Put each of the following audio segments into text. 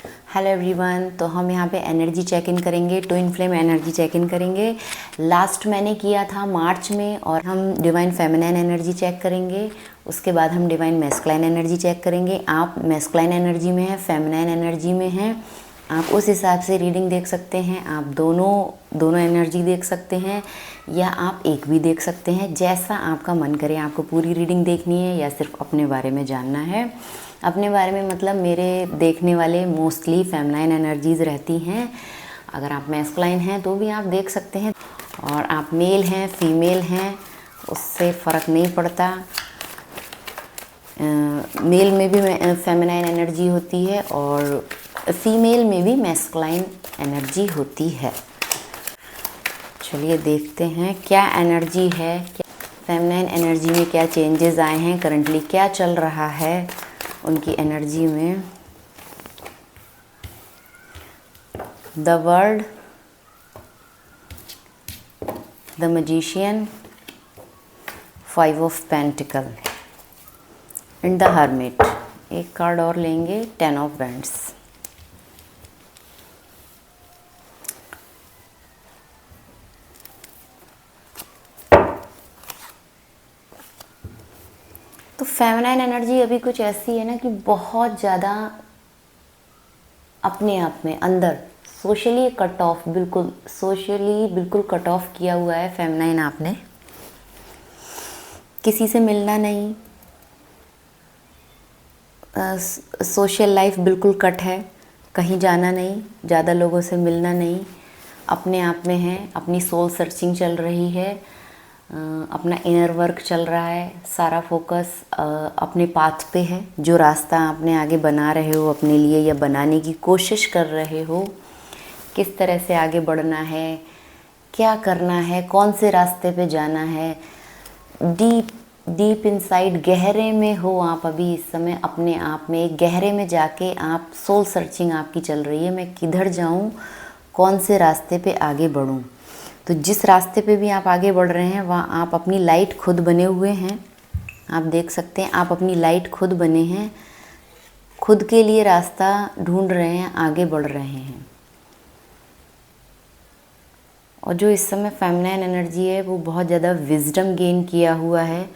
Hello everyone, तो हम यहाँ पे एनर्जी चेक इन करेंगे, twin flame energy check in करेंगे। लास्ट मैंने किया था मार्च में, और हम डिवाइन फेमिनाइन एनर्जी चेक करेंगे। उसके बाद हम डिवाइन मैस्कुलाइन एनर्जी चेक करेंगे। आप मैस्कुलाइन एनर्जी में हैं, फेमिनाइन एनर्जी में हैं, आप उस हिसाब से रीडिंग देख सकते हैं। आप दोनों एनर्जी देख सकते हैं, या आप एक भी देख सकते हैं, जैसा आपका मन करे। आपको पूरी रीडिंग देखनी है या सिर्फ अपने बारे में जानना है। अपने बारे में मतलब मेरे देखने वाले मोस्टली फेमिनाइन एनर्जीज़ रहती हैं। अगर आप मैस्कुलाइन हैं तो भी आप देख सकते हैं, और आप मेल हैं फीमेल हैं उससे फ़र्क नहीं पड़ता। मेल में भी फेमिनाइन एनर्जी होती है और फीमेल में भी मैस्कुलाइन एनर्जी होती है। चलिए देखते हैं क्या एनर्जी है, क्या फेमिनाइन एनर्जी में क्या चेंजेस आए हैं, करंटली क्या चल रहा है उनकी एनर्जी में। The world, the magician, 5 of pentacle and the hermit. एक कार्ड और लेंगे, 10 ऑफ वैंड्स। तो फेमिनाइन एनर्जी अभी कुछ ऐसी है ना कि बहुत ज़्यादा अपने आप में अंदर सोशली कट ऑफ, बिल्कुल कट ऑफ किया हुआ है फेमिनाइन आपने। किसी से मिलना नहीं, सोशल लाइफ बिल्कुल कट है, कहीं जाना नहीं, ज़्यादा लोगों से मिलना नहीं, अपने आप में है, अपनी सोल सर्चिंग चल रही है, अपना इनर वर्क चल रहा है, सारा फोकस अपने पाथ पे है। जो रास्ता आपने आगे बना रहे हो अपने लिए या बनाने की कोशिश कर रहे हो, किस तरह से आगे बढ़ना है, क्या करना है, कौन से रास्ते पे जाना है, डीप इनसाइड गहरे में हो आप अभी इस समय। अपने आप में एक गहरे में जाके आप सोल सर्चिंग आपकी चल रही है, मैं किधर जाऊं, कौन से रास्ते पे आगे बढ़ूं। तो जिस रास्ते पे भी आप आगे बढ़ रहे हैं वहाँ आप अपनी लाइट खुद बने हुए हैं। आप देख सकते हैं आप अपनी लाइट खुद बने हैं, खुद के लिए रास्ता ढूंढ रहे हैं, आगे बढ़ रहे हैं। और जो इस समय फेमिनाइन एनर्जी है वो बहुत ज़्यादा विजडम गेन किया हुआ है।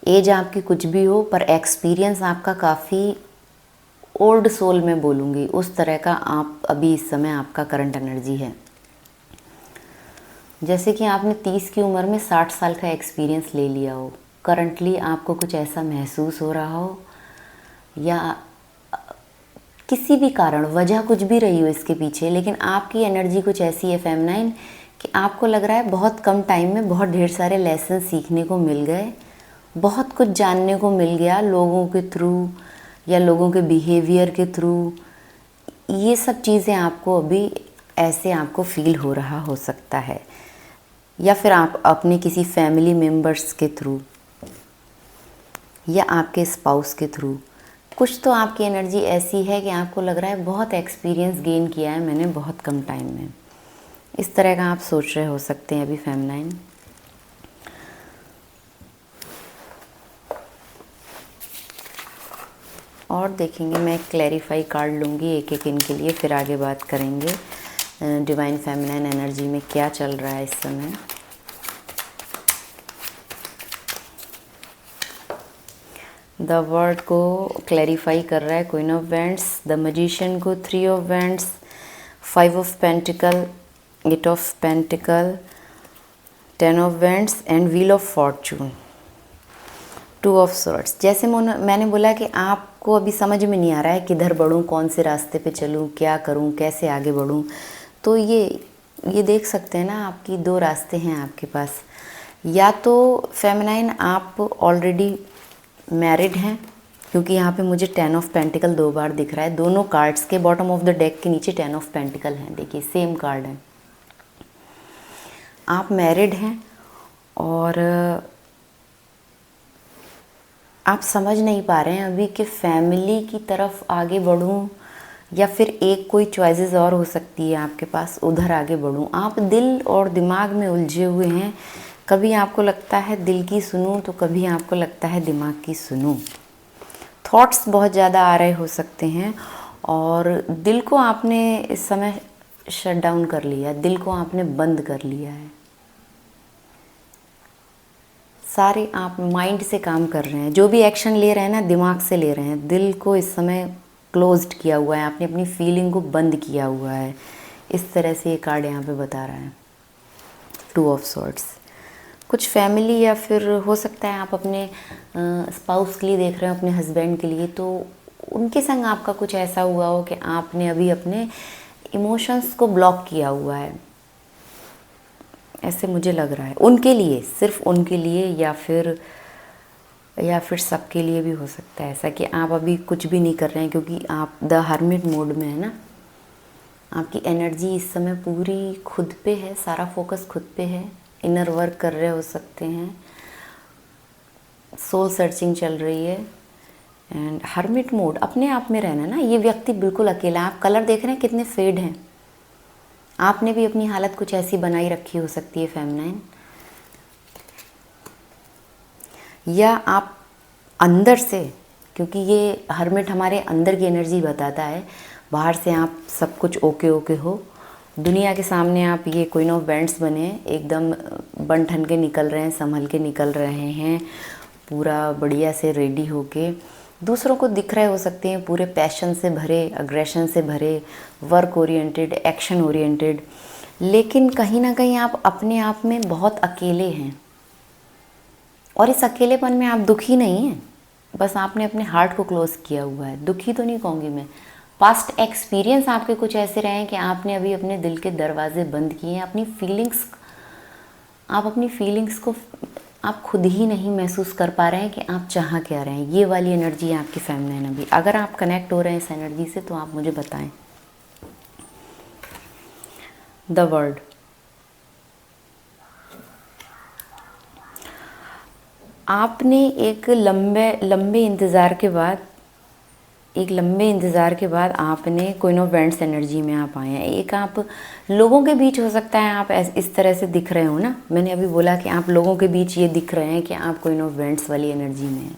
एज आपकी कुछ भी हो पर एक्सपीरियंस आपका काफ़ी ओल्ड सोल में बोलूँगी, उस तरह का आप अभी इस समय आपका करंट एनर्जी है। जैसे कि आपने 30 की उम्र में 60 साल का एक्सपीरियंस ले लिया हो। करंटली आपको कुछ ऐसा महसूस हो रहा हो, या किसी भी कारण वजह कुछ भी रही हो इसके पीछे, लेकिन आपकी एनर्जी कुछ ऐसी है फेमिनाइन कि आपको लग रहा है बहुत कम टाइम में बहुत ढेर सारे लेसन सीखने को मिल गए, बहुत कुछ जानने को मिल गया लोगों के थ्रू या लोगों के बिहेवियर के थ्रू। ये सब चीज़ें आपको अभी ऐसे आपको फील हो रहा हो सकता है, या फिर आप अपने किसी फैमिली मेम्बर्स के थ्रू या आपके स्पाउस के थ्रू। कुछ तो आपकी एनर्जी ऐसी है कि आपको लग रहा है बहुत एक्सपीरियंस गेन किया है मैंने बहुत कम टाइम में। इस तरह का आप सोच रहे हो सकते हैं अभी फेमिनाइन। और देखेंगे, मैं क्लैरिफाई कार्ड लूँगी एक एक इनके लिए, फिर आगे बात करेंगे डिवाइन फेमिनाइन एनर्जी में क्या चल रहा है इस समय। द वर्ड को क्लैरिफाई कर रहा है queen of wands, the magician को 3 of wands, 5 of pentacle, 8 of pentacle, 10 of wands and wheel of Fortune, 2 of swords. जैसे मैंने बोला कि आपको अभी समझ में नहीं आ रहा है किधर बढ़ूँ, कौन से रास्ते पे चलूँ, क्या करूँ, कैसे आगे बढ़ूँ। तो ये देख सकते हैं ना, आपकी 2 रास्ते हैं आपके पास। या तो फेमिनाइन आप ऑलरेडी मैरिड हैं, क्योंकि यहाँ पे मुझे 10 ऑफ पेंटिकल 2 बार दिख रहा है। दोनों कार्ड्स के बॉटम ऑफ द डेक के नीचे 10 ऑफ पेंटिकल हैं, देखिए सेम कार्ड है। आप मैरिड हैं और आप समझ नहीं पा रहे हैं अभी कि फैमिली की तरफ आगे बढ़ूं, या फिर एक कोई चॉइसेस और हो सकती है आपके पास, उधर आगे बढ़ूं। आप दिल और दिमाग में उलझे हुए हैं। कभी आपको लगता है दिल की सुनूं, तो कभी आपको लगता है दिमाग की सुनूं। थॉट्स बहुत ज़्यादा आ रहे हो सकते हैं, और दिल को आपने इस समय शट डाउन कर लिया, दिल को आपने बंद कर लिया है। सारे आप माइंड से काम कर रहे हैं, जो भी एक्शन ले रहे हैं ना दिमाग से ले रहे हैं। दिल को इस समय क्लोज्ड किया हुआ है, आपने अपनी फीलिंग को बंद किया हुआ है। इस तरह से ये कार्ड यहाँ पे बता रहा है, 2 ऑफ सॉर्ड्स। कुछ फैमिली या फिर हो सकता है आप अपने स्पाउस के लिए देख रहे हो, अपने हस्बैंड के लिए, तो उनके संग आपका कुछ ऐसा हुआ हो कि आपने अभी अपने इमोशंस को ब्लॉक किया हुआ है, ऐसे मुझे लग रहा है। उनके लिए, सिर्फ उनके लिए, या फिर सबके लिए भी हो सकता है ऐसा कि आप अभी कुछ भी नहीं कर रहे हैं क्योंकि आप द हर्मिट मोड में है ना। आपकी एनर्जी इस समय पूरी खुद पे है, सारा फोकस खुद पे है, इनर वर्क कर रहे हो सकते हैं, सोल सर्चिंग चल रही है। एंड हर्मिट मोड, अपने आप में रहना ना। ये व्यक्ति बिल्कुल अकेला, आप कलर देख रहे हैं कितने फेड हैं। आपने भी अपनी हालत कुछ ऐसी बनाई रखी हो सकती है फेमिनाइन, या आप अंदर से, क्योंकि ये हर्मिट हमारे अंदर की एनर्जी बताता है। बाहर से आप सब कुछ ओके ओके हो, दुनिया के सामने आप ये क्वीन ऑफ वैंड्स बने, एकदम बन ठन के निकल रहे हैं, संभल के निकल रहे हैं, पूरा बढ़िया से रेडी होके दूसरों को दिख रहे हो सकते हैं, पूरे पैशन से भरे, अग्रेशन से भरे, वर्क ओरिएंटेड, एक्शन ओरिएंटेड। लेकिन कहीं ना कहीं आप अपने आप में बहुत अकेले हैं, और इस अकेलेपन में आप दुखी नहीं हैं, बस आपने अपने हार्ट को क्लोज किया हुआ है। दुखी तो नहीं कहूँगी मैं, पास्ट एक्सपीरियंस आपके कुछ ऐसे रहे हैं कि आपने अभी अपने दिल के दरवाजे बंद किए हैं। अपनी फीलिंग्स को आप खुद ही नहीं महसूस कर पा रहे हैं कि आप चाह क्या रहे हैं। ये वाली एनर्जी है आपकी फेमिनाइन अभी। अगर आप कनेक्ट हो रहे हैं इस एनर्जी से तो आप मुझे बताएं। द वर्ल्ड, आपने एक लंबे इंतज़ार के बाद आपने क्वीन ऑफ वैंड्स एनर्जी में आप आए हैं। एक आप लोगों के बीच, हो सकता है आप इस तरह से दिख रहे हो ना, मैंने अभी बोला कि आप लोगों के बीच ये दिख रहे हैं कि आप क्वीन ऑफ वैंड्स वाली एनर्जी में हैं।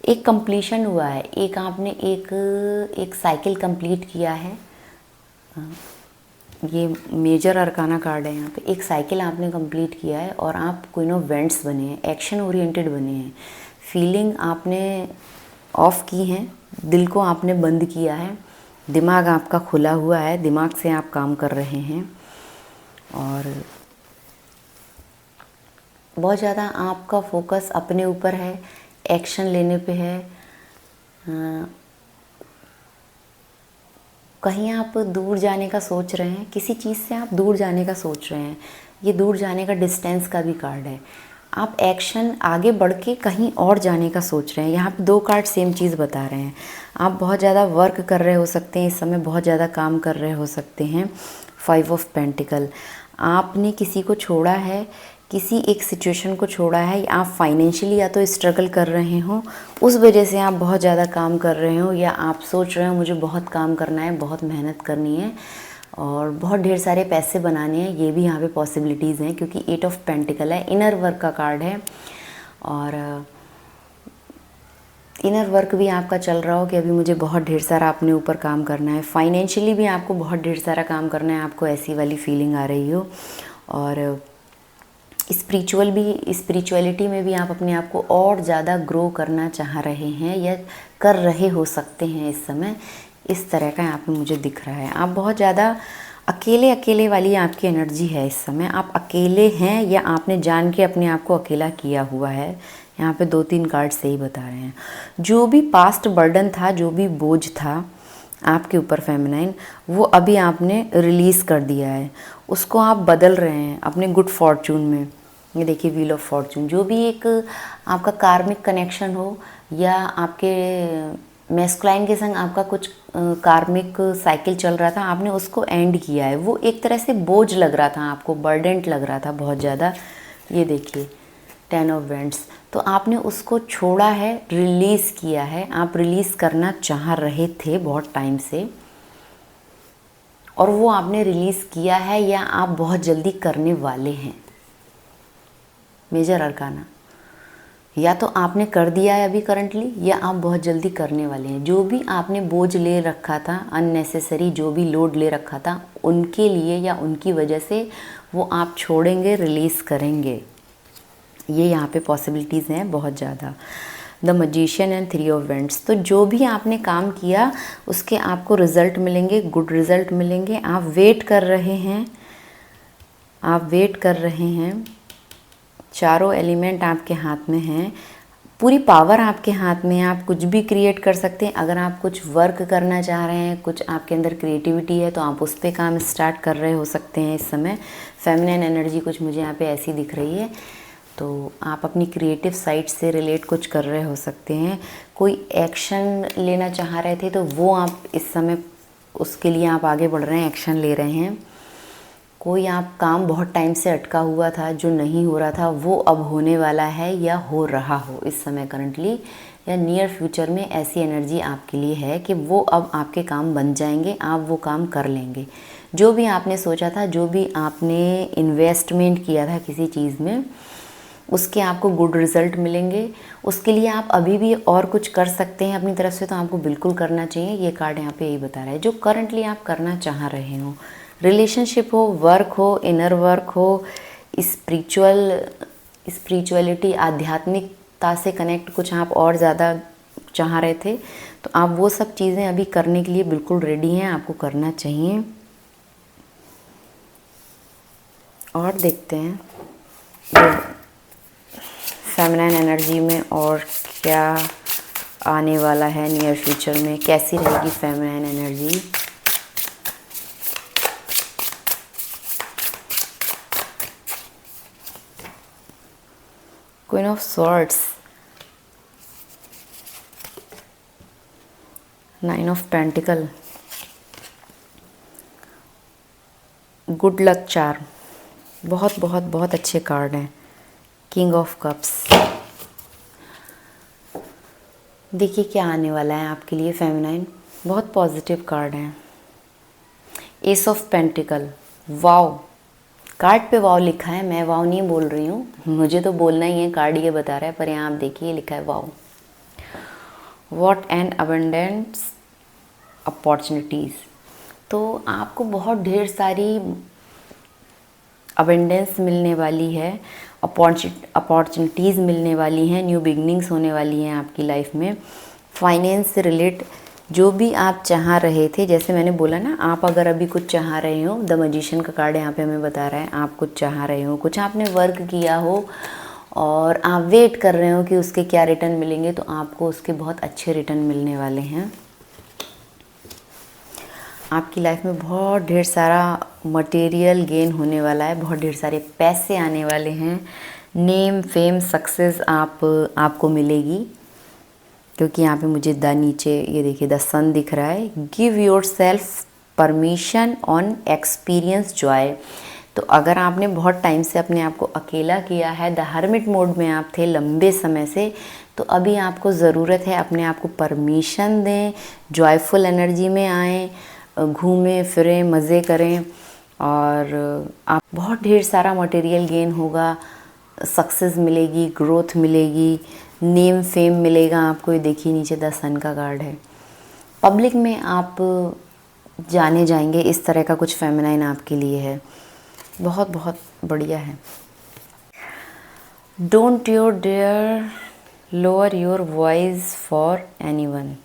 एक कंप्लीशन हुआ है, एक आपने एक साइकिल कंप्लीट किया है। ये मेजर अरकाना कार्ड है यहाँ पे। एक साइकिल आपने कंप्लीट किया है और आप क्वीन ऑफ वैंड्स बने हैं, एक्शन ओरिएंटेड बने हैं। फीलिंग आपने ऑफ की हैं, दिल को आपने बंद किया है, दिमाग आपका खुला हुआ है, दिमाग से आप काम कर रहे हैं, और बहुत ज़्यादा आपका फोकस अपने ऊपर है, एक्शन लेने पे है। कहीं आप दूर जाने का सोच रहे हैं, किसी चीज़ से आप दूर जाने का सोच रहे हैं। ये दूर जाने का डिस्टेंस का भी कार्ड है। आप एक्शन आगे बढ़ के कहीं और जाने का सोच रहे हैं। यहाँ पे 2 कार्ड सेम चीज़ बता रहे हैं। आप बहुत ज़्यादा वर्क कर रहे हो सकते हैं इस समय, बहुत ज़्यादा काम कर रहे हो सकते हैं। 5 ऑफ पेंटिकल, आपने किसी को छोड़ा है, किसी एक सिचुएशन को छोड़ा है, या आप फाइनेंशियली या तो स्ट्रगल कर रहे हो, उस वजह से आप बहुत ज़्यादा काम कर रहे हो, या आप सोच रहे हो मुझे बहुत काम करना है, बहुत मेहनत करनी है और बहुत ढेर सारे पैसे बनाने हैं। ये भी यहाँ पे पॉसिबिलिटीज़ हैं क्योंकि 8 ऑफ पेंटिकल है, इनर वर्क का कार्ड है। और इनर वर्क भी आपका चल रहा हो कि अभी मुझे बहुत ढेर सारा अपने ऊपर काम करना है। फाइनेंशियली भी आपको बहुत ढेर सारा काम करना है, आपको ऐसी वाली फीलिंग आ रही हो। और स्पिरिचुअलिटी में भी आप अपने आप को और ज़्यादा ग्रो करना चाह रहे हैं या कर रहे हो सकते हैं इस समय। इस तरह का यहाँ पे मुझे दिख रहा है। आप बहुत ज़्यादा अकेले वाली आपकी एनर्जी है इस समय। आप अकेले हैं या आपने जान के अपने आप को अकेला किया हुआ है। यहाँ पे 2-3 कार्ड सही बता रहे हैं। जो भी पास्ट बर्डन था, जो भी बोझ था आपके ऊपर फेमिनाइन, वो अभी आपने रिलीज़ कर दिया है। उसको आप बदल रहे हैं अपने गुड फॉर्चून में। ये देखिए व्हील ऑफ फॉर्चून, जो भी एक आपका कार्मिक कनेक्शन हो या आपके मैस्कुलाइन के संग आपका कुछ कार्मिक साइकिल चल रहा था, आपने उसको एंड किया है। वो एक तरह से बोझ लग रहा था आपको, बर्डेंट लग रहा था बहुत ज़्यादा। ये देखिए 10 ऑफ वैंड्स, तो आपने उसको छोड़ा है, रिलीज़ किया है। आप रिलीज़ करना चाह रहे थे बहुत टाइम से और वो आपने रिलीज़ किया है या आप बहुत जल्दी करने वाले हैं। मेजर अरकाना, या तो आपने कर दिया है अभी करंटली, या आप बहुत जल्दी करने वाले हैं। जो भी आपने बोझ ले रखा था, अननेसेसरी जो भी लोड ले रखा था, उनके लिए या उनकी वजह से वो आप छोड़ेंगे, रिलीज़ करेंगे। ये यहाँ पे पॉसिबिलिटीज़ हैं बहुत ज़्यादा। The magician and 3 of wands. तो जो भी आपने काम किया उसके आपको रिज़ल्ट मिलेंगे, गुड रिज़ल्ट मिलेंगे। आप वेट कर रहे हैं, आप वेट कर रहे हैं। चारों एलिमेंट आपके हाथ में हैं, पूरी पावर आपके हाथ में है। आप कुछ भी क्रिएट कर सकते हैं। अगर आप कुछ वर्क करना चाह रहे हैं, कुछ आपके अंदर क्रिएटिविटी है, तो आप उस पर काम स्टार्ट कर रहे हो सकते हैं इस समय। फेमिनिन एनर्जी कुछ मुझे यहाँ पे ऐसी दिख रही है, तो आप अपनी क्रिएटिव साइड से रिलेट कुछ कर रहे हो सकते हैं। कोई एक्शन लेना चाह रहे थे तो वो आप इस समय उसके लिए आप आगे बढ़ रहे हैं, एक्शन ले रहे हैं। कोई आप काम बहुत टाइम से अटका हुआ था, जो नहीं हो रहा था, वो अब होने वाला है या हो रहा हो इस समय करंटली, या नियर फ्यूचर में ऐसी एनर्जी आपके लिए है कि वो अब आपके काम बन जाएंगे, आप वो काम कर लेंगे। जो भी आपने सोचा था, जो भी आपने इन्वेस्टमेंट किया था किसी चीज़ में, उसके आपको गुड रिज़ल्ट मिलेंगे। उसके लिए आप अभी भी और कुछ कर सकते हैं अपनी तरफ से, तो आपको बिल्कुल करना चाहिए। ये कार्ड यहाँ पे यही बता रहा है। जो करंटली आप करना चाह रहे हो, रिलेशनशिप हो, वर्क हो, इनर वर्क हो, स्पिरिचुअलिटी, आध्यात्मिकता से कनेक्ट कुछ आप और ज़्यादा चाह रहे थे, तो आप वो सब चीज़ें अभी करने के लिए बिल्कुल रेडी हैं, आपको करना चाहिए। और देखते हैं फेमिनिन एनर्जी में और क्या आने वाला है नियर फ्यूचर में, कैसी रहेगी feminine energy. Queen of swords, 9 of pentacle, good luck charm, बहुत बहुत बहुत अच्छे कार्ड हैं। King of cups. देखिए क्या आने वाला है आपके लिए फेमिनाइन, बहुत पॉजिटिव कार्ड हैं। S of pentacle, wow, card पे वाव लिखा है, मैं वाव नहीं बोल रही हूँ, मुझे तो बोलना ही है, कार्ड ये बता रहा है, पर यहाँ आप देखिए लिखा है वाव। व्हाट एन अबंडेंस अपॉर्चुनिटीज़, तो आपको बहुत ढेर सारी अबंडेंस मिलने वाली है, अपॉर्चुनिटीज़ मिलने वाली हैं, न्यू बिगनिंग्स होने वाली हैं आपकी लाइफ में। फाइनेंस से रिलेट जो भी आप चाह रहे थे, जैसे मैंने बोला ना, आप अगर अभी कुछ चाह रहे हो, द मैजिशियन का कार्ड यहाँ पे हमें बता रहा है, आप कुछ चाह रहे हो, कुछ आपने वर्क किया हो और आप वेट कर रहे हो कि उसके क्या रिटर्न मिलेंगे, तो आपको उसके बहुत अच्छे रिटर्न मिलने वाले हैं। आपकी लाइफ में बहुत ढेर सारा मटेरियल गेन होने वाला है, बहुत ढेर सारे पैसे आने वाले हैं, नेम, फेम, सक्सेस आपको मिलेगी, क्योंकि यहाँ पे मुझे द नीचे ये देखिए द सन दिख रहा है। Give your self permission on experience Joy, तो अगर आपने बहुत टाइम से अपने आप को अकेला किया है, द हर्मिट मोड में आप थे लंबे समय से, तो अभी आपको ज़रूरत है अपने आप को परमिशन दें, जॉयफुल एनर्जी में आएँ, घूमें फिरें, मज़े करें, और आप बहुत ढेर सारा मटेरियल गेन होगा, सक्सेस मिलेगी, ग्रोथ मिलेगी, नेम फेम मिलेगा आपको। ये देखिए नीचे द सन का कार्ड है। पब्लिक में आप जाने जाएंगे, इस तरह का कुछ फेमिनाइन आपके लिए है, बहुत बहुत बढ़िया है। Don't you dare lower your voice for anyone,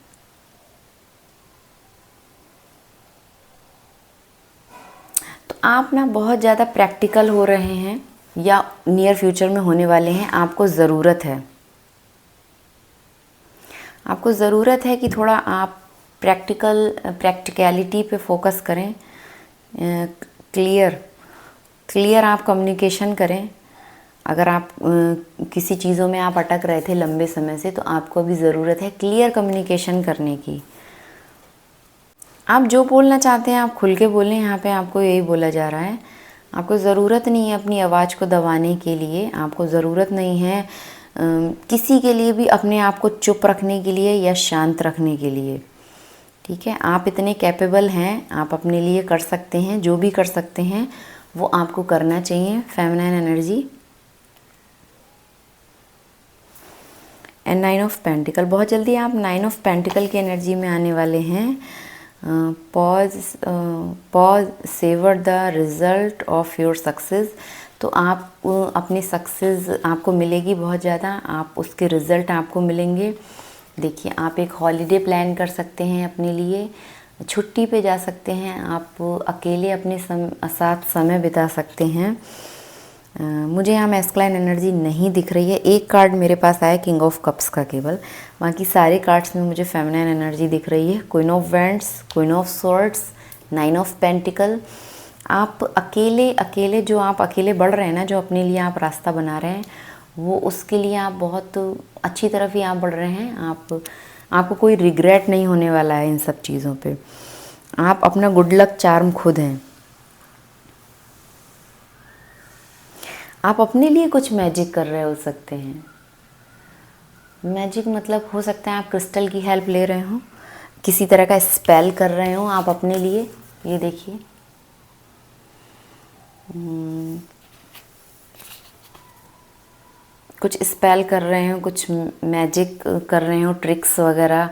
आप ना बहुत ज़्यादा प्रैक्टिकल हो रहे हैं या नियर फ्यूचर में होने वाले हैं। आपको ज़रूरत है कि थोड़ा आप प्रैक्टिकलिटी पे फोकस करें, क्लियर आप कम्युनिकेशन करें। अगर आप किसी चीज़ों में आप अटक रहे थे लंबे समय से, तो आपको अभी ज़रूरत है क्लियर कम्युनिकेशन करने की। आप जो बोलना चाहते हैं आप खुल के बोलें, यहाँ पे आपको यही बोला जा रहा है। आपको ज़रूरत नहीं है अपनी आवाज़ को दबाने के लिए, आपको ज़रूरत नहीं है किसी के लिए भी अपने आप को चुप रखने के लिए या शांत रखने के लिए, ठीक है। आप इतने कैपेबल हैं, आप अपने लिए कर सकते हैं, जो भी कर सकते हैं वो आपको करना चाहिए। Feminine energy, and 9 of pentacle. बहुत जल्दी आप 9 ऑफ पेंटिकल की एनर्जी में आने वाले हैं। Pause savour the result of your success. तो आप अपनी सक्सेस आपको मिलेगी बहुत ज़्यादा, आप उसके रिज़ल्ट आपको मिलेंगे। देखिए, आप एक हॉलीडे प्लान कर सकते हैं अपने लिए, छुट्टी पे जा सकते हैं, आप अकेले अपने साथ समय बिता सकते हैं। मुझे यहाँ मैस्कुलाइन एनर्जी नहीं दिख रही है। एक कार्ड मेरे पास आया किंग ऑफ कप्स का केवल, बाकी सारे कार्ड्स में मुझे फेमिनाइन एनर्जी दिख रही है। Queen of wands, queen of swords, 9 of pentacle. आप अकेले जो आप अकेले बढ़ रहे हैं ना, जो अपने लिए आप रास्ता बना रहे हैं, वो उसके लिए आप बहुत अच्छी तरफ ही आप बढ़ रहे हैं। आपको कोई रिग्रेट नहीं होने वाला है इन सब चीज़ों पे। आप अपना गुड लक चार्म खुद हैं। आप अपने लिए कुछ मैजिक कर रहे हो सकते हैं। मैजिक मतलब हो सकता है आप क्रिस्टल की हेल्प ले रहे हो, किसी तरह का स्पेल कर रहे हो आप अपने लिए। ये देखिए, कुछ स्पेल कर रहे हो, कुछ मैजिक कर रहे हो, ट्रिक्स वगैरह,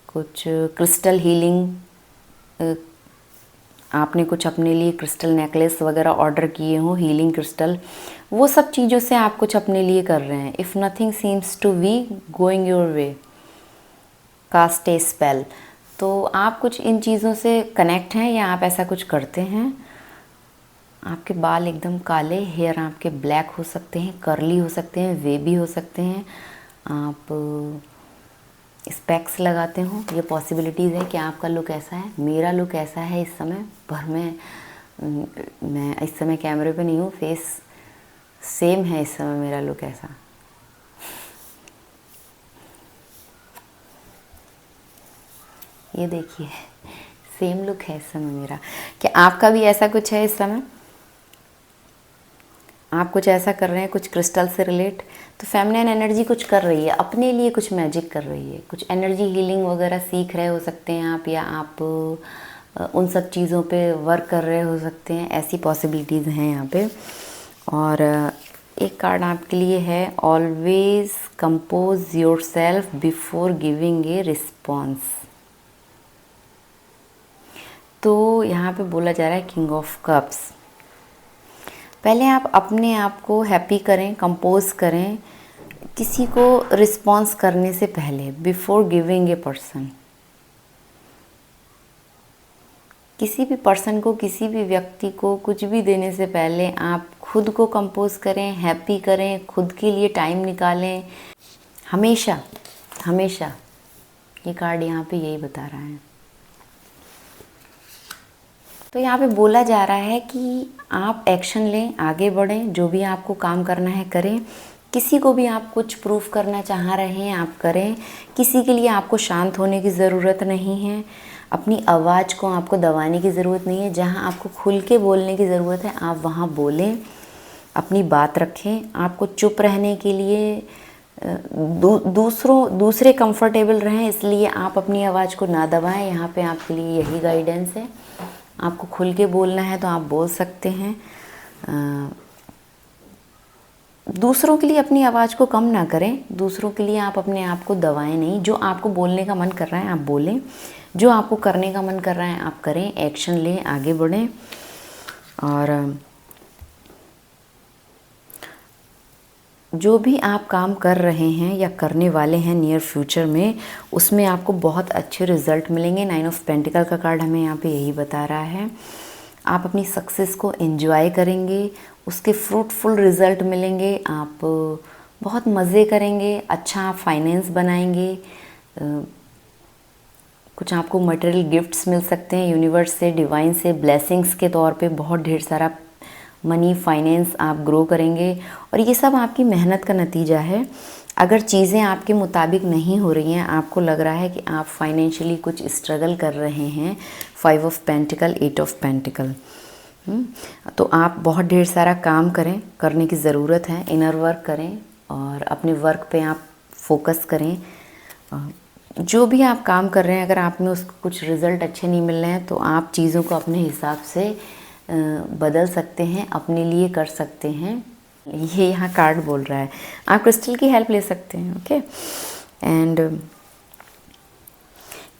कुछ क्रिस्टल हीलिंग। आपने कुछ अपने लिए क्रिस्टल नेकलेस वगैरह ऑर्डर किए हो, हीलिंग क्रिस्टल, वो सब चीज़ों से आप कुछ अपने लिए कर रहे हैं। If nothing seems to be going your way, cast a spell. तो आप कुछ इन चीज़ों से कनेक्ट हैं या आप ऐसा कुछ करते हैं। आपके बाल एकदम काले, हेयर आपके ब्लैक हो सकते हैं, कर्ली हो सकते हैं, वेवी हो सकते हैं। आप स्पेक्स लगाते हो, ये पॉसिबिलिटीज़ है कि आपका लुक ऐसा है। मेरा लुक ऐसा है इस समय, पर मैं इस समय कैमरे पे नहीं हूँ, फेस सेम है इस समय मेरा लुक ऐसा। ये देखिए, सेम लुक है इस समय मेरा। क्या आपका भी ऐसा कुछ है इस समय? आप कुछ ऐसा कर रहे हैं, कुछ क्रिस्टल से रिलेट। तो फेमिनिन एनर्जी कुछ कर रही है, अपने लिए कुछ मैजिक कर रही है, कुछ एनर्जी हीलिंग वगैरह सीख रहे हो सकते हैं आप, या आप उन सब चीज़ों पे वर्क कर रहे हो सकते हैं। ऐसी पॉसिबिलिटीज़ हैं यहाँ पे। और एक कार्ड आपके लिए है, always compose your self before giving a response. तो यहाँ पे बोला जा रहा है किंग ऑफ कप्स। पहले आप अपने आप को हैप्पी करें, कंपोज करें किसी को रिस्पॉन्स करने से पहले, बिफोर गिविंग ए पर्सन। किसी भी पर्सन को, किसी भी व्यक्ति को कुछ भी देने से पहले आप खुद को कंपोज करें, हैप्पी करें, खुद के लिए टाइम निकालें। हमेशा हमेशा, ये कार्ड यहाँ पे यही बता रहा है। तो यहाँ पे बोला जा रहा है कि आप एक्शन लें, आगे बढ़ें, जो भी आपको काम करना है करें। किसी को भी आप कुछ प्रूफ करना चाह रहे हैं आप करें। किसी के लिए आपको शांत होने की ज़रूरत नहीं है, अपनी आवाज़ को आपको दबाने की ज़रूरत नहीं है। जहाँ आपको खुल के बोलने की ज़रूरत है आप वहाँ बोलें, अपनी बात रखें। आपको चुप रहने के लिए दूसरे कंफर्टेबल रहें, इसलिए आप अपनी आवाज़ को ना दबाएं। यहाँ पे आपके लिए यही गाइडेंस है। आपको खुल के बोलना है तो आप बोल सकते हैं। दूसरों के लिए अपनी आवाज़ को कम ना करें, दूसरों के लिए आप अपने आप को दबाएं नहीं। जो आपको बोलने का मन कर रहा है आप बोलें, जो आपको करने का मन कर रहा है आप करें, एक्शन लें, आगे बढ़ें। और जो भी आप काम कर रहे हैं या करने वाले हैं नियर फ्यूचर में, उसमें आपको बहुत अच्छे रिजल्ट मिलेंगे। 9 ऑफ पेंटिकल का कार्ड हमें यहाँ पे यही बता रहा है। आप अपनी सक्सेस को एंजॉय करेंगे, उसके फ्रूटफुल रिज़ल्ट मिलेंगे, आप बहुत मज़े करेंगे, अच्छा फाइनेंस बनाएंगे। कुछ आपको मटेरियल गिफ्ट्स मिल सकते हैं यूनिवर्स से, डिवाइन से, ब्लेसिंग्स के तौर पे बहुत ढेर सारा मनी, फाइनेंस आप ग्रो करेंगे। और ये सब आपकी मेहनत का नतीजा है। अगर चीज़ें आपके मुताबिक नहीं हो रही हैं, आपको लग रहा है कि आप फाइनेंशियली कुछ स्ट्रगल कर रहे हैं, 5 ऑफ पेंटिकल, 8 ऑफ पेंटिकल, तो आप बहुत ढेर सारा काम करें, करने की ज़रूरत है। इनर वर्क करें और अपने वर्क पे आप फोकस करें। जो भी आप काम कर रहे हैं, अगर आप में उसको कुछ रिज़ल्ट अच्छे नहीं मिल रहे हैं तो आप चीज़ों को अपने हिसाब से बदल सकते हैं, अपने लिए कर सकते हैं। ये यहाँ कार्ड बोल रहा है। आप क्रिस्टल की हेल्प ले सकते हैं। ओके। एंड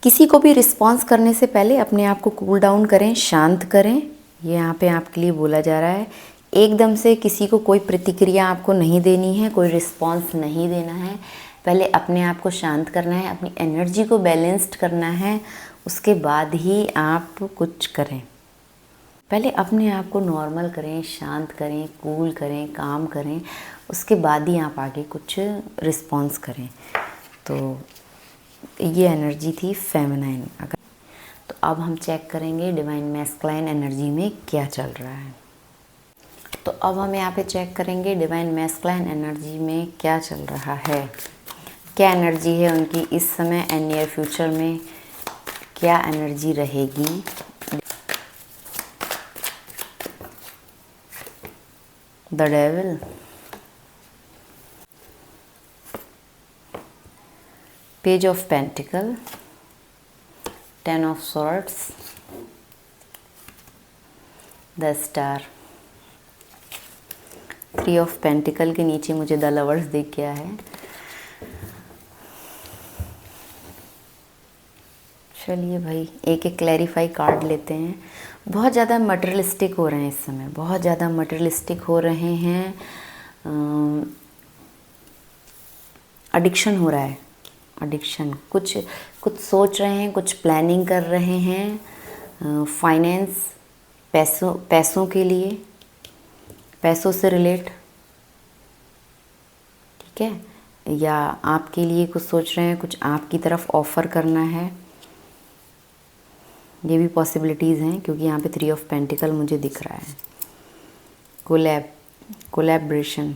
किसी को भी रिस्पॉन्स करने से पहले अपने आप को कूल डाउन करें, शांत करें। ये यहाँ पे आपके लिए बोला जा रहा है। एकदम से किसी को कोई प्रतिक्रिया आपको नहीं देनी है, कोई रिस्पॉन्स नहीं देना है। पहले अपने आप को शांत करना है, अपनी एनर्जी को बैलेंस्ड करना है, उसके बाद ही आप कुछ करें। पहले अपने आप को नॉर्मल करें, शांत करें, कूल करें, काम करें, उसके बाद ही आप आगे कुछ रिस्पॉन्स करें। तो ये एनर्जी थी फेमिनाइन। अगर तो अब हम चेक करेंगे डिवाइन मैस्कुलाइन एनर्जी में क्या चल रहा है। तो अब हम यहाँ पे चेक करेंगे डिवाइन मैस्कुलाइन एनर्जी में क्या चल रहा है, क्या एनर्जी है उनकी इस समय एंड नियर फ्यूचर में क्या एनर्जी रहेगी। The devil, page of pentacle, 10 of swords, the star, 3 of pentacle के नीचे मुझे द लवर्स दिख गया है। चलिए भाई एक एक क्लैरिफाई कार्ड लेते हैं। बहुत ज़्यादा मटेरियलिस्टिक हो रहे हैं इस समय, बहुत ज़्यादा मटेरियलिस्टिक हो रहे हैं। एडिक्शन हो रहा है, एडिक्शन। कुछ सोच रहे हैं, कुछ प्लानिंग कर रहे हैं। फाइनेंस, पैसों के लिए, पैसों से रिलेट, ठीक है। या आपके लिए कुछ सोच रहे हैं, कुछ आपकी तरफ ऑफ़र करना है, ये भी पॉसिबिलिटीज़ हैं क्योंकि यहाँ पे 3 ऑफ पेंटिकल मुझे दिख रहा है। कोलैबोरेशन,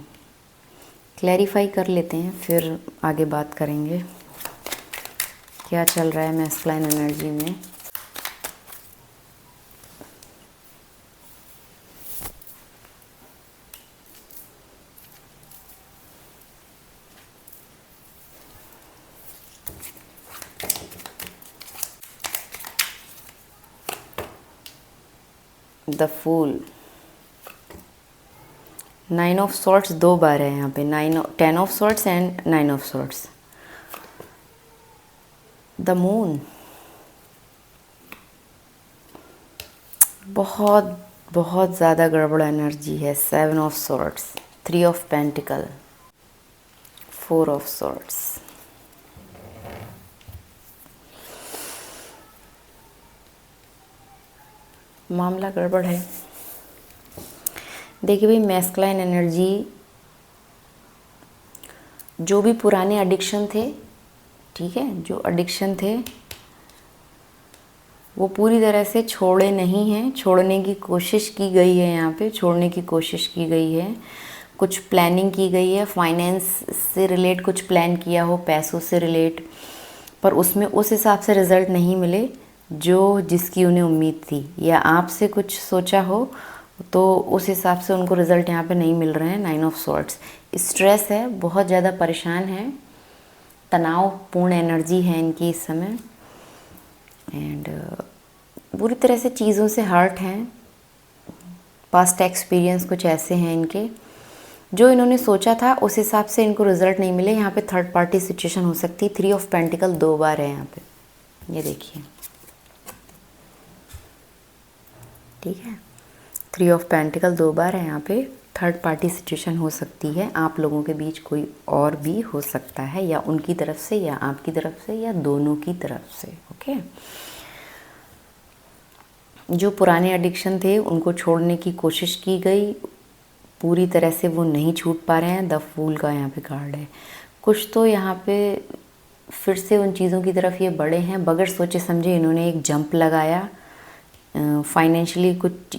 क्लैरिफाई कर लेते हैं फिर आगे बात करेंगे क्या चल रहा है मैस्कुलाइन एनर्जी में। द फूल, 9 ऑफ सॉर्ड्स 2 बार है यहाँ पे, 10 of swords and 9 of swords. The moon, बहुत ज़्यादा गड़बड़ एनर्जी है। 7 of swords, 3 of pentacle, 4 of swords. मामला गड़बड़ है। देखिए भाई मैस्कुलाइन एनर्जी, जो भी पुराने एडिक्शन थे, ठीक है, जो एडिक्शन थे वो पूरी तरह से छोड़े नहीं हैं, छोड़ने की कोशिश की गई है, यहाँ पे छोड़ने की कोशिश की गई है। कुछ प्लानिंग की गई है, फाइनेंस से रिलेट कुछ प्लान किया हो, पैसों से रिलेट, पर उसमें उस हिसाब से रिज़ल्ट नहीं मिले जो जिसकी उन्हें उम्मीद थी, या आपसे कुछ सोचा हो तो उस हिसाब से उनको रिज़ल्ट यहाँ पे नहीं मिल रहे हैं। 9 ऑफ सॉर्ड्स, स्ट्रेस है, बहुत ज़्यादा परेशान है, तनावपूर्ण एनर्जी है इनकी इस समय, एंड पूरी तरह से चीज़ों से हर्ट हैं। पास्ट एक्सपीरियंस कुछ ऐसे हैं इनके, जो इन्होंने सोचा था उस हिसाब से इनको रिज़ल्ट नहीं मिले। यहाँ पे थर्ड पार्टी सिचुएशन हो सकती है। 3 ऑफ पेंटिकल 2 बार है यहाँ पे, ये देखिए, ठीक है। 3 ऑफ पेंटिकल 2 बार है यहाँ पे। थर्ड पार्टी सिचुएशन हो सकती है, आप लोगों के बीच कोई और भी हो सकता है, या उनकी तरफ से या आपकी तरफ से या दोनों की तरफ से, ओके। जो पुराने एडिक्शन थे उनको छोड़ने की कोशिश की गई, पूरी तरह से वो नहीं छूट पा रहे हैं। द फूल का यहाँ पे कार्ड है। कुछ तो यहाँ पे फिर से उन चीज़ों की तरफ ये बढ़े हैं, बगैर सोचे समझे इन्होंने एक जंप लगाया। फाइनेंशियली कुछ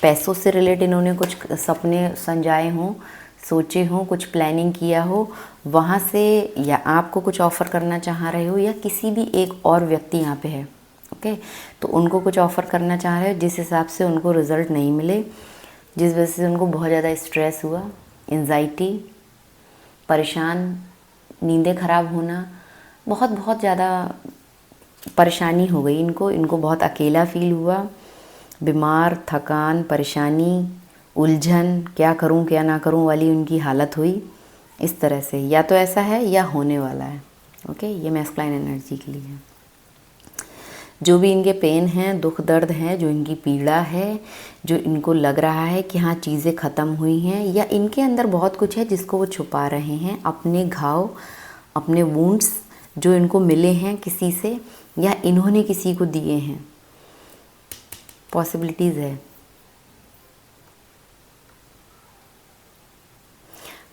पैसों से रिलेट इन्होंने कुछ सपने संजाए हों, सोचे हों, कुछ प्लानिंग किया हो, वहाँ से या आपको कुछ ऑफ़र करना चाह रहे हो, या किसी भी एक और व्यक्ति यहाँ पे है, ओके। तो उनको कुछ ऑफ़र करना चाह रहे हो, जिस हिसाब से उनको रिज़ल्ट नहीं मिले, जिस वजह से उनको बहुत ज़्यादा स्ट्रेस हुआ, एंजाइटी, परेशान, नींदें ख़राब होना, बहुत ज़्यादा परेशानी हो गई इनको बहुत अकेला फील हुआ, बीमार, थकान, परेशानी, उलझन, क्या करूं क्या ना करूं वाली उनकी हालत हुई। इस तरह से या तो ऐसा है या होने वाला है, ओके, ये मैस्कुलाइन एनर्जी के लिए है। जो भी इनके पेन हैं, दुख दर्द हैं, जो इनकी पीड़ा है, जो इनको लग रहा है कि हाँ चीज़ें ख़त्म हुई हैं, या इनके अंदर बहुत कुछ है जिसको वो छुपा रहे हैं, अपने घाव, अपने वुंड्स जो इनको मिले हैं किसी से या इन्होंने किसी को दिए हैं, पॉसिबिलिटीज़ है।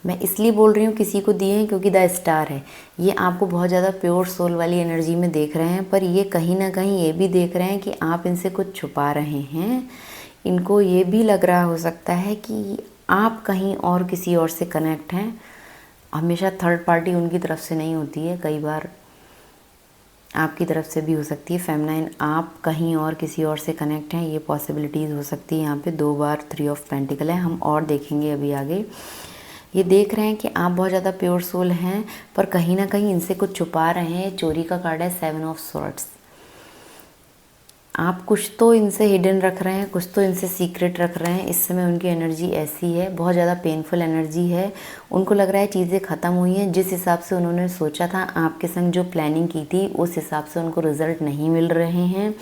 मैं इसलिए बोल रही हूँ किसी को दिए हैं क्योंकि द स्टार है, ये आपको बहुत ज़्यादा प्योर सोल वाली एनर्जी में देख रहे हैं, पर ये कहीं ना कहीं ये भी देख रहे हैं कि आप इनसे कुछ छुपा रहे हैं। इनको ये भी लग रहा हो सकता है कि आप कहीं और किसी और से कनेक्ट हैं। हमेशा थर्ड पार्टी उनकी तरफ से नहीं होती है, कई बार आपकी तरफ से भी हो सकती है। फेमिनाइन, आप कहीं और किसी और से कनेक्ट हैं, ये पॉसिबिलिटीज़ हो सकती है। यहाँ पे 2 बार 3 ऑफ पेंटिकल है, हम और देखेंगे अभी आगे। ये देख रहे हैं कि आप बहुत ज़्यादा प्योर सोल हैं, पर कहीं ना कहीं इनसे कुछ छुपा रहे हैं। चोरी का कार्ड है 7 ऑफ स्वॉर्ड्स। आप कुछ तो इनसे हिडन रख रहे हैं, कुछ तो इनसे सीक्रेट रख रहे हैं। इस समय उनकी एनर्जी ऐसी है, बहुत ज़्यादा पेनफुल एनर्जी है। उनको लग रहा है चीज़ें ख़त्म हुई हैं, जिस हिसाब से उन्होंने सोचा था आपके संग जो प्लानिंग की थी उस हिसाब से उनको रिज़ल्ट नहीं मिल रहे हैं।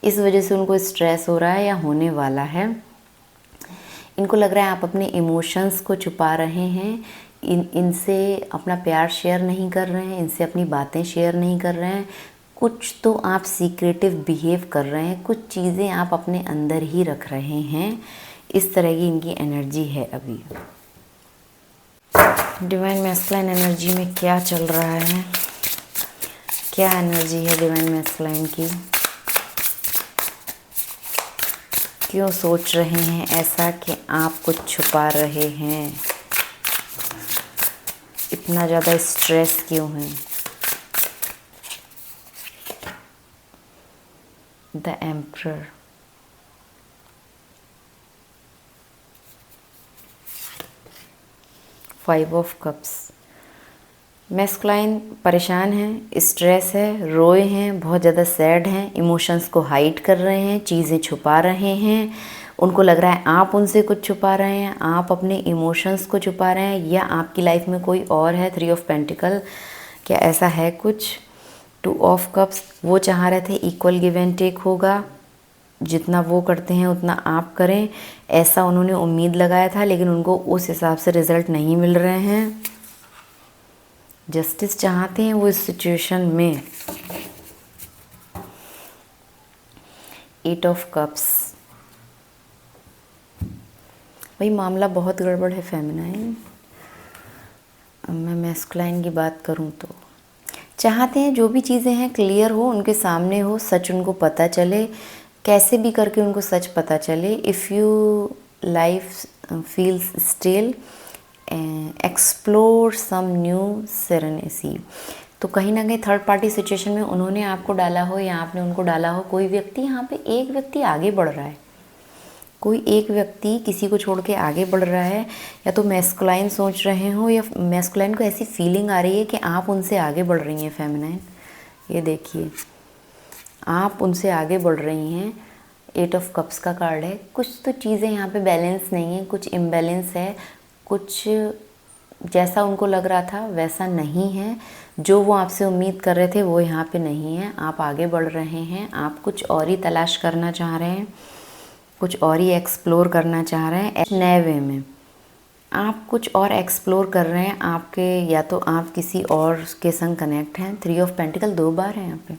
इस वजह से उनको स्ट्रेस हो रहा है या होने वाला है। इनको लग रहा है आप अपने इमोशंस को छुपा रहे हैं, इनसे अपना प्यार शेयर नहीं कर रहे हैं, इनसे अपनी बातें शेयर नहीं कर रहे हैं। कुछ तो आप सीक्रेटिव बिहेव कर रहे हैं, कुछ चीज़ें आप अपने अंदर ही रख रहे हैं। इस तरह की इनकी एनर्जी है अभी। डिवाइन मैस्कुलाइन एनर्जी में क्या चल रहा है, क्या एनर्जी है डिवाइन मैस्कुलाइन की, क्यों सोच रहे हैं ऐसा कि आप कुछ छुपा रहे हैं, इतना ज़्यादा स्ट्रेस क्यों है। The emperor, five of cups. Masculine परेशान है, स्ट्रेस है, रोए हैं, बहुत ज़्यादा सैड हैं, इमोशंस को हाइड कर रहे हैं, चीज़ें छुपा रहे हैं। उनको लग रहा है आप उनसे कुछ छुपा रहे हैं, आप अपने इमोशंस को छुपा रहे हैं, या आपकी लाइफ में कोई और है। 3 ऑफ पेंटिकल, क्या ऐसा है कुछ। 2 ऑफ कप्स, वो चाह रहे थे इक्वल गिव एंड टेक होगा, जितना वो करते हैं उतना आप करें, ऐसा उन्होंने उम्मीद लगाया था, लेकिन उनको उस हिसाब से रिज़ल्ट नहीं मिल रहे हैं। जस्टिस चाहते हैं वो इस सिचुएशन में। 8 ऑफ कप्स, भाई मामला बहुत गड़बड़ है फेमिनाइन। मैं मैस्कुलाइन की बात करूं तो चाहते हैं जो भी चीज़ें हैं क्लियर हो, उनके सामने हो, सच उनको पता चले, कैसे भी करके उनको सच पता चले। If you life feels still, explore some new serenity. तो कहीं ना कहीं थर्ड पार्टी सिचुएशन में उन्होंने आपको डाला हो या आपने उनको डाला हो, कोई व्यक्ति, यहाँ पे एक व्यक्ति आगे बढ़ रहा है, कोई एक व्यक्ति किसी को छोड़ के आगे बढ़ रहा है। या तो मैस्कुलाइन सोच रहे हो, या मैस्कुलाइन को ऐसी फीलिंग आ रही है कि आप उनसे आगे बढ़ रही हैं फेमिनाइन। ये देखिए, आप उनसे आगे बढ़ रही हैं। 8 ऑफ कप्स का कार्ड है। कुछ तो चीज़ें यहाँ पे बैलेंस नहीं है, कुछ इम्बैलेंस है, कुछ जैसा उनको लग रहा था वैसा नहीं है। जो वो आपसे उम्मीद कर रहे थे वो यहाँ पे नहीं है। आप आगे बढ़ रहे हैं, आप कुछ और ही तलाश करना चाह रहे हैं, कुछ और ही एक्सप्लोर करना चाह रहे हैं नए वे में। आप कुछ और एक्सप्लोर कर रहे हैं, आपके या तो आप किसी और के संग कनेक्ट हैं। 3 ऑफ पेंटिकल 2 बार है यहाँ पे।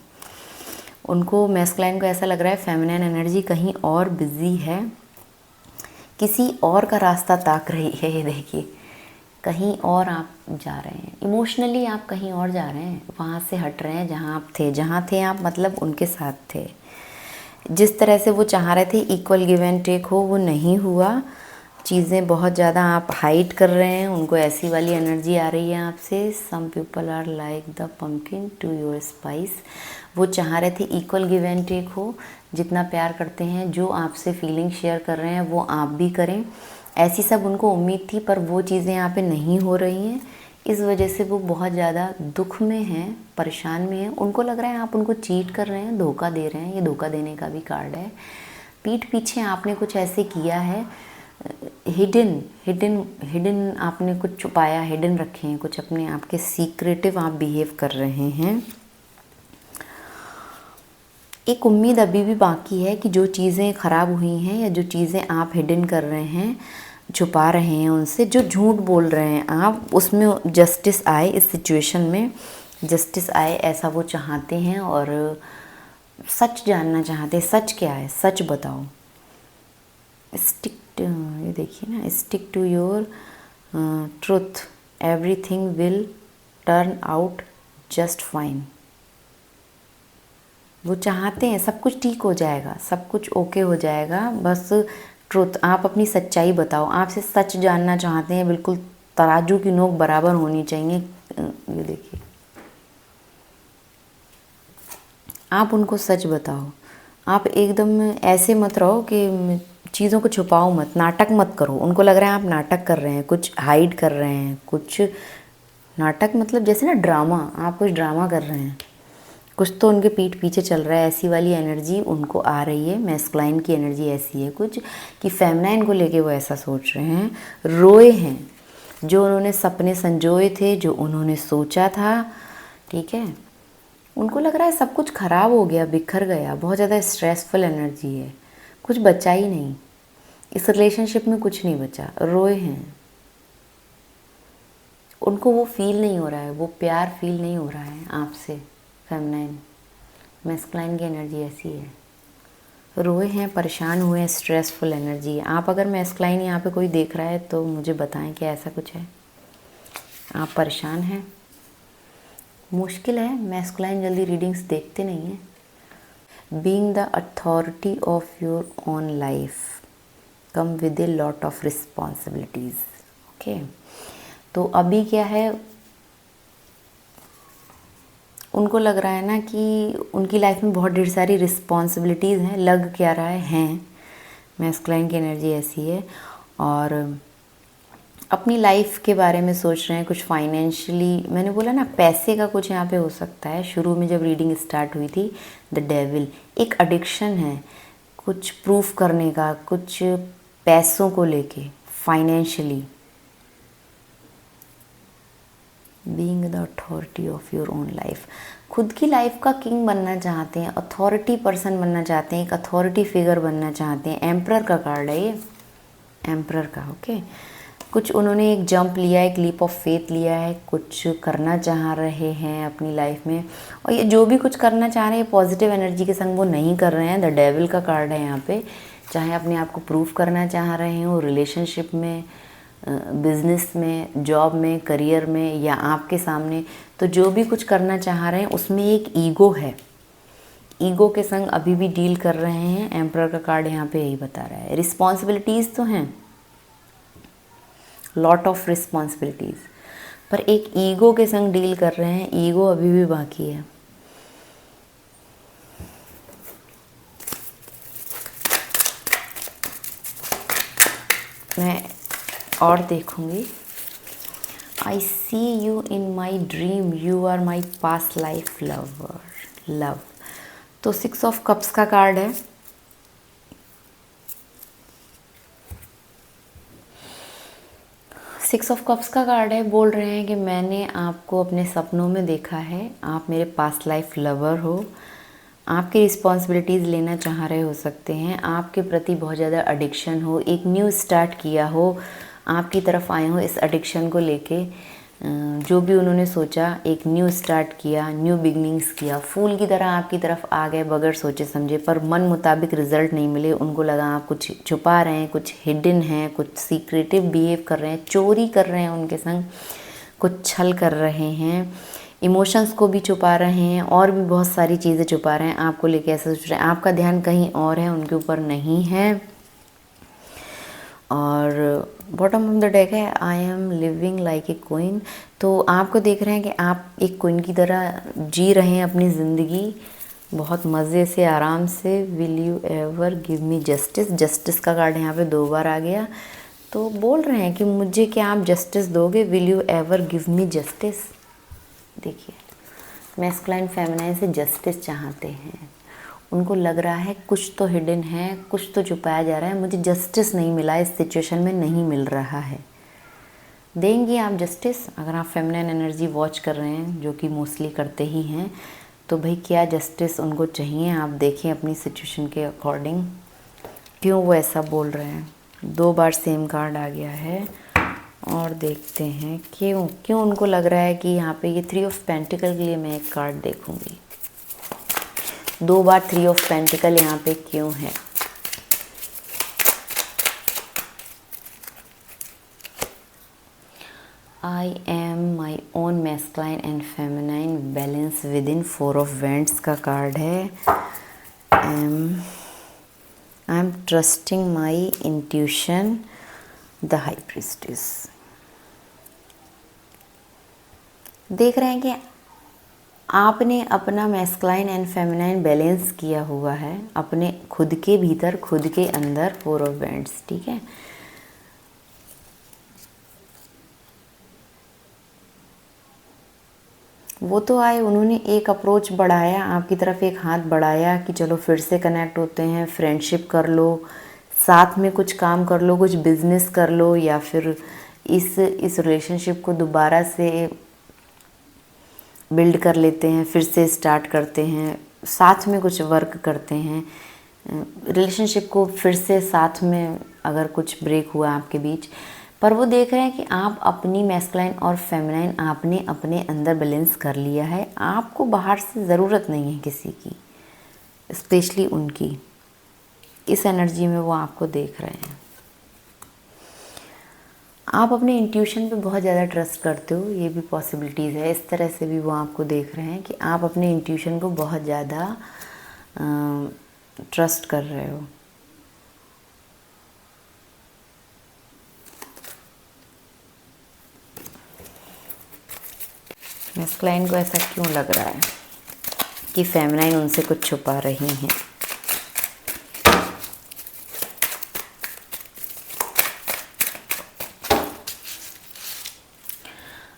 उनको मैस्कुलाइन को ऐसा लग रहा है फेमिनिन एनर्जी कहीं और बिजी है, किसी और का रास्ता ताक रही है। ये देखिए, कहीं और आप जा रहे हैं, इमोशनली आप कहीं और जा रहे हैं, वहाँ से हट रहे हैं जहाँ थे आप, मतलब उनके साथ थे। जिस तरह से वो चाह रहे थे इक्वल गिव एंड टेक हो, वो नहीं हुआ। चीज़ें बहुत ज़्यादा आप हाइड कर रहे हैं, उनको ऐसी वाली एनर्जी आ रही है आपसे। Some people are like the pumpkin to your spice. वो चाह रहे थे इक्वल गिव एंड टेक हो, जितना प्यार करते हैं, जो आपसे फीलिंग शेयर कर रहे हैं वो आप भी करें, ऐसी सब उनको उम्मीद थी। पर वो चीज़ें यहाँ पे नहीं हो रही हैं, इस वजह से वो बहुत ज़्यादा दुख में हैं, परेशान में हैं। उनको लग रहा है आप उनको चीट कर रहे हैं, धोखा दे रहे हैं। ये धोखा देने का भी कार्ड है। पीठ पीछे आपने कुछ ऐसे किया है हिडन हिडन हिडन आपने कुछ छुपाया, हिडन रखे हैं कुछ अपने आप के, सीक्रेटिव आप बिहेव कर रहे हैं। एक उम्मीद अभी भी बाकी है कि जो चीज़ें ख़राब हुई हैं या जो चीज़ें आप हिडन कर रहे हैं, छुपा रहे हैं उनसे, जो झूठ बोल रहे हैं आप, उसमें जस्टिस आए, इस सिचुएशन में जस्टिस आए, ऐसा वो चाहते हैं और सच जानना चाहते हैं। सच क्या है, सच बताओ। स्टिक, ये देखिए ना, stick to your truth, everything will turn out just fine. वो चाहते हैं सब कुछ ठीक हो जाएगा, सब कुछ ओके हो जाएगा, बस ट्रुथ, आप अपनी सच्चाई बताओ। आपसे सच जानना चाहते हैं, बिल्कुल तराजू की नोक बराबर होनी चाहिए। ये देखिए, आप उनको सच बताओ। आप एकदम ऐसे मत रहो कि चीज़ों को छुपाओ मत, नाटक मत करो। उनको लग रहा है आप नाटक कर रहे हैं, कुछ हाइड कर रहे हैं, कुछ नाटक मतलब जैसे ना ड्रामा, आप कुछ ड्रामा कर रहे हैं, कुछ तो उनके पीठ पीछे चल रहा है। ऐसी वाली एनर्जी उनको आ रही है। मैस्कुलाइन की एनर्जी ऐसी है कुछ कि फेमिनाइन को लेके वो ऐसा सोच रहे हैं, रोए हैं, जो उन्होंने सपने संजोए थे, जो उन्होंने सोचा था, ठीक है, उनको लग रहा है सब कुछ ख़राब हो गया, बिखर गया। बहुत ज़्यादा स्ट्रेसफुल एनर्जी है, कुछ बचा ही नहीं, इस रिलेशनशिप में कुछ नहीं बचा, रोए हैं। उनको वो फील नहीं हो रहा है, वो प्यार फील नहीं हो रहा है आपसे। फेमिनाइन, मैस्कुलाइन की एनर्जी ऐसी है, रोए हैं, परेशान हुए हैं, स्ट्रेसफुल एनर्जी है। आप अगर मैस्कुलाइन यहाँ पे कोई देख रहा है तो मुझे बताएं कि ऐसा कुछ है, आप परेशान हैं। मुश्किल है, मैस्कुलाइन जल्दी रीडिंग्स देखते नहीं हैं। Being the authority of your own life come with a lot of responsibilities. Okay, तो अभी क्या है, उनको लग रहा है ना कि उनकी लाइफ में बहुत ढेर सारी रिस्पॉन्सिबिलिटीज़ हैं। लग क्या रहा है, हैं। मैस्कुलाइन की एनर्जी ऐसी है और अपनी लाइफ के बारे में सोच रहे हैं, कुछ फाइनेंशियली, मैंने बोला ना पैसे का कुछ यहाँ पे हो सकता है। शुरू में जब रीडिंग स्टार्ट हुई थी, द डेविल, एक एडिक्शन है कुछ प्रूफ करने का, कुछ पैसों को लेके, financially. Being the authority of your own life, खुद की लाइफ का किंग बनना चाहते हैं, अथॉरिटी पर्सन बनना चाहते हैं, एक अथॉरिटी फिगर बनना चाहते हैं। एम्परर का कार्ड है ये, एम्परर का। ओके, कुछ उन्होंने एक जंप लिया, एक लीप ऑफ फेथ लिया है, कुछ करना चाह रहे हैं अपनी लाइफ में, और ये जो भी कुछ करना चाह रहे हैं पॉजिटिव एनर्जी के संग वो नहीं कर रहे हैं। द डेविल का कार्ड है यहाँ पे। चाहे अपने आप को प्रूव करना चाह रहे हो, रिलेशनशिप में, बिजनेस में, जॉब में, करियर में, या आपके सामने, तो जो भी कुछ करना चाह रहे हैं उसमें एक ईगो है, ईगो के संग अभी भी डील कर रहे हैं। एम्परर का कार्ड यहाँ पे यही बता रहा है। रिस्पॉन्सिबिलिटीज़ तो हैं, लॉट ऑफ रिस्पॉन्सिबिलिटीज़, पर एक ईगो के संग डील कर रहे हैं। ईगो अभी भी बाकी है। मैं और देखूंगी। I see you in my dream, you are my past life lover, love. तो 6 ऑफ कप्स का कार्ड है। सिक्स ऑफ कप्स का कार्ड है। बोल रहे हैं कि मैंने आपको अपने सपनों में देखा है, आप मेरे पास्ट लाइफ लवर हो, आपकी रिस्पॉन्सिबिलिटीज़ लेना चाह रहे हो सकते हैं, आपके प्रति बहुत ज़्यादा एडिक्शन हो, एक न्यू स्टार्ट किया हो, आपकी तरफ आए हो इस एडिक्शन को लेके। जो भी उन्होंने सोचा, एक न्यू स्टार्ट किया, न्यू बिगनिंग्स किया, फूल की तरह आपकी तरफ आ गए बगैर सोचे समझे, पर मन मुताबिक रिजल्ट नहीं मिले। उनको लगा आप कुछ छुपा रहे हैं, कुछ हिडन है, कुछ सीक्रेटिव बिहेव कर रहे हैं, चोरी कर रहे हैं उनके संग, कुछ छल कर रहे हैं, इमोशंस को भी छुपा रहे हैं, और भी बहुत सारी चीज़ें छुपा रहे हैं। आपको लेके ऐसा सोच रहे हैं, आपका ध्यान कहीं और है, उनके ऊपर नहीं है। और बॉटम ऑफ द डेक है I am living like a queen. तो आपको देख रहे हैं कि आप एक क्वीन की तरह जी रहे हैं अपनी ज़िंदगी, बहुत मज़े से, आराम से। Will you ever give me justice, justice का कार्ड यहाँ पे 2 बार आ गया। तो बोल रहे हैं कि मुझे क्या आप जस्टिस दोगे, will you ever give me justice. देखिए, मैस्कुलाइन फेमिनाइन से जस्टिस चाहते हैं, उनको लग रहा है कुछ तो हिडन है, कुछ तो छुपाया जा रहा है, मुझे जस्टिस नहीं मिला, इस सिचुएशन में नहीं मिल रहा है। देंगी आप जस्टिस? अगर आप फेमिनिन एनर्जी वॉच कर रहे हैं, जो कि मोस्टली करते ही हैं, तो भाई क्या जस्टिस उनको चाहिए? आप देखें अपनी सिचुएशन के अकॉर्डिंग क्यों वो ऐसा बोल रहे हैं। 2 बार सेम कार्ड आ गया है और देखते हैं क्यों उनको लग रहा है कि यहाँ पे ये 3 ऑफ पेंटिकल के लिए मैं एक कार्ड देखूंगी। 2 बार 3 ऑफ पेंटिकल यहाँ पे क्यों है? I am my own masculine and feminine balance within 4 of Wands का कार्ड है। I am trusting my intuition, the High Priestess। देख रहे हैं कि आपने अपना मैस्कुलाइन एंड फेमिनाइन बैलेंस किया हुआ है अपने खुद के भीतर, खुद के अंदर। 4 ऑफ Wands, ठीक है। वो तो आए, उन्होंने एक अप्रोच बढ़ाया आपकी तरफ, एक हाथ बढ़ाया कि चलो फिर से कनेक्ट होते हैं, फ्रेंडशिप कर लो, साथ में कुछ काम कर लो, कुछ बिजनेस कर लो, या फिर इस रिलेशनशिप को दोबारा से बिल्ड कर लेते हैं, फिर से स्टार्ट करते हैं, साथ में कुछ वर्क करते हैं, रिलेशनशिप को फिर से साथ में, अगर कुछ ब्रेक हुआ आपके बीच। पर वो देख रहे हैं कि आप अपनी मैस्कुलाइन और फेमिनाइन आपने अपने अंदर बैलेंस कर लिया है, आपको बाहर से ज़रूरत नहीं है किसी की, स्पेशली उनकी। इस एनर्जी में वो आपको देख रहे हैं। आप अपने इंट्यूशन पे बहुत ज़्यादा ट्रस्ट करते हो, ये भी पॉसिबिलिटीज़ है। इस तरह से भी वो आपको देख रहे हैं कि आप अपने इंट्यूशन को बहुत ज़्यादा ट्रस्ट कर रहे हो। मैस्कुलाइन को ऐसा क्यों लग रहा है कि फेमिनाइन उनसे कुछ छुपा रही हैं?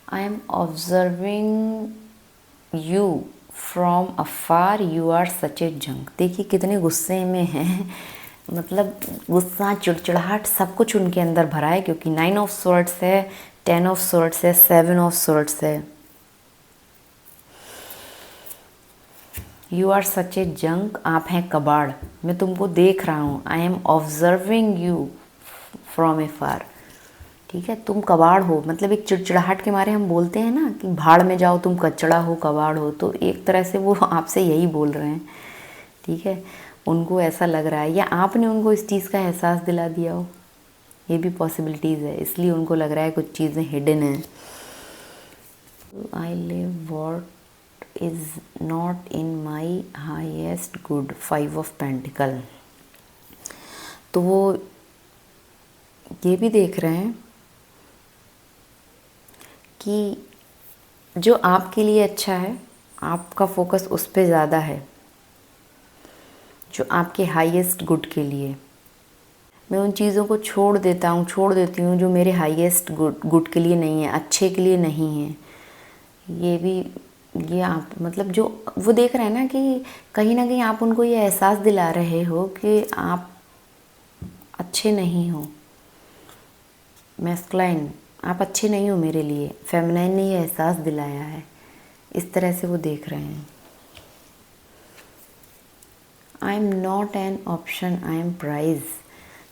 I am observing you from afar, you are such a junk। देखिए कितने गुस्से में हैं, मतलब गुस्सा, चिड़चिड़ाहट, सब कुछ उनके अंदर भरा है, क्योंकि 9 ऑफ स्वॉर्ड्स है, 10 ऑफ स्वॉर्ड्स है, 7 ऑफ स्वॉर्ड्स है। You are such a junk, आप हैं कबाड़, मैं तुमको देख रहा हूँ। I am observing you from a far, ठीक है। तुम कबाड़ हो, मतलब एक चिड़चिड़ाहट के मारे हम बोलते हैं ना कि भाड़ में जाओ, तुम कचड़ा हो, कबाड़ हो, तो एक तरह से वो आपसे यही बोल रहे हैं, ठीक है। उनको ऐसा लग रहा है, या आपने उनको इस चीज़ का एहसास दिला दिया हो, ये भी पॉसिबिलिटीज़ है, इसलिए उनको लग रहा है कुछ चीज़ें हिडन हैं। I live what is not in my highest good, 5 of pentacle. तो वो ये भी देख रहे हैं कि जो आपके लिए अच्छा है, आपका फोकस उस पे ज़्यादा है, जो आपके हाईएस्ट गुड के लिए। मैं उन चीज़ों को छोड़ देता हूँ, छोड़ देती हूँ जो मेरे हाईएस्ट गुड के लिए नहीं है, अच्छे के लिए नहीं है। ये भी, ये आप मतलब जो वो देख रहे हैं ना कि कहीं ना कहीं आप उनको ये एहसास दिला रहे हो कि आप अच्छे नहीं हो। मैस्कुलाइन, आप अच्छे नहीं हो मेरे लिए, फेमिनाइन ने ये एहसास दिलाया है, इस तरह से वो देख रहे हैं। I am not an option, I am prize,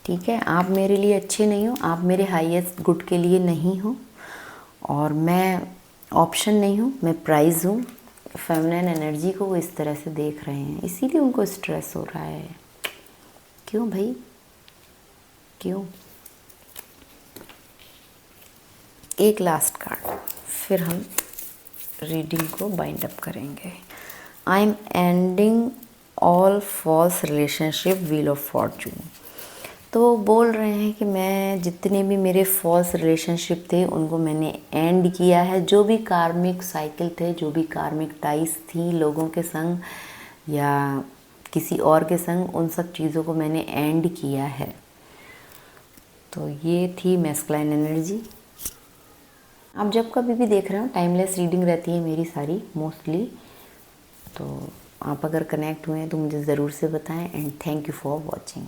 ठीक है। आप मेरे लिए अच्छे नहीं हो, आप मेरे हाईएस्ट गुड के लिए नहीं हो, और मैं ऑप्शन नहीं हूँ, मैं प्राइज हूँ। फेमिनाइन एनर्जी को वो इस तरह से देख रहे हैं, इसीलिए उनको स्ट्रेस हो रहा है। क्यों भाई, क्यों? एक लास्ट कार्ड, फिर हम रीडिंग को बाइंड अप करेंगे। I am ending all false relationship, wheel of fortune. तो वो बोल रहे हैं कि मैं जितने भी मेरे फॉल्स रिलेशनशिप थे उनको मैंने एंड किया है। जो भी कार्मिक साइकिल थे, जो भी कार्मिक टाइज थी लोगों के संग या किसी और के संग, उन सब चीज़ों को मैंने एंड किया है। तो ये थी मैस्कुलाइन एनर्जी। आप जब कभी भी देख रहे हो, टाइमलेस रीडिंग रहती है मेरी सारी मोस्टली, तो आप अगर कनेक्ट हुए हैं तो मुझे ज़रूर से बताएं and thank you for watching.